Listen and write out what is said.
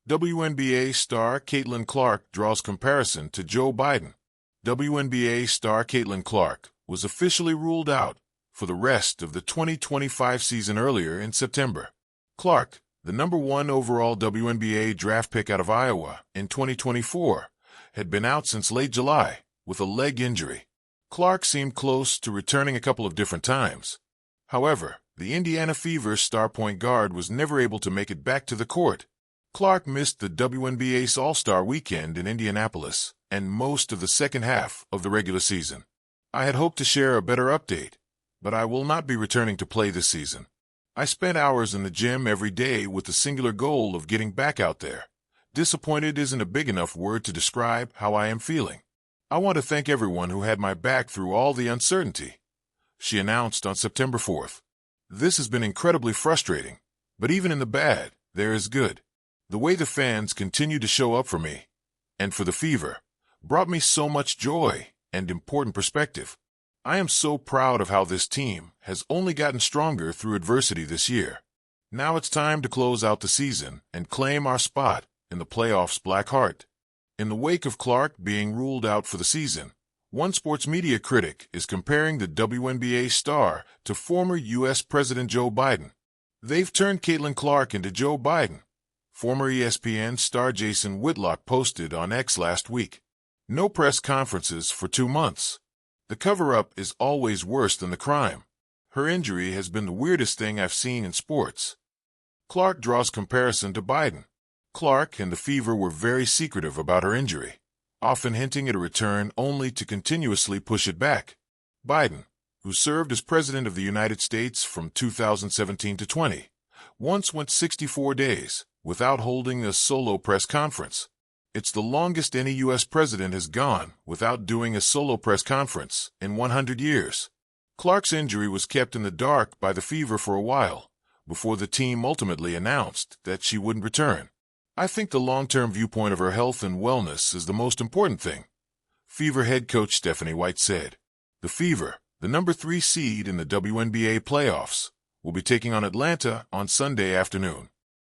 WNBA star Caitlin Clark draws comparison to Joe Biden. WNBA star Caitlin Clark was officially ruled out for the rest of the 2025 season earlier in September. Clark, the #1 overall WNBA draft pick out of Iowa in 2024, had been out since late July with a leg injury. Clark seemed close to returning a couple of different times. However, the Indiana Fever's star point guard was never able to make it back to the court. Clark missed the WNBA's All-Star Weekend in Indianapolis and most of the second half of the regular season. I had hoped to share a better update, but I will not be returning to play this season. I spent hours in the gym every day with the singular goal of getting back out there. Disappointed isn't a big enough word to describe how I am feeling. I want to thank everyone who had my back through all the uncertainty, she announced on September 4th. This has been incredibly frustrating, but even in the bad, there is good. The way the fans continue to show up for me, and for the Fever, brought me so much joy and important perspective. I am so proud of how this team has only gotten stronger through adversity this year. Now it's time to close out the season and claim our spot in the playoffs. Blackheart. In the wake of Clark being ruled out for the season, one sports media critic is comparing the WNBA star to former U.S. President Joe Biden. They've turned Caitlin Clark into Joe Biden, former ESPN star Jason Whitlock posted on X last week. No press conferences for 2 months. The cover-up is always worse than the crime. Her injury has been the weirdest thing I've seen in sports. Clark draws comparison to Biden. Clark and the Fever were very secretive about her injury, often hinting at a return only to continuously push it back. Biden, who served as President of the United States from 2017 to 20, once went 64 days without holding a solo press conference. It's the longest any U.S. president has gone without doing a solo press conference in 100 years. Clark's injury was kept in the dark by the Fever for a while, before the team ultimately announced that she wouldn't return. I think the long-term viewpoint of her health and wellness is the most important thing, Fever head coach Stephanie White said. The Fever, the #3 seed in the WNBA playoffs, will be taking on Atlanta on Sunday afternoon.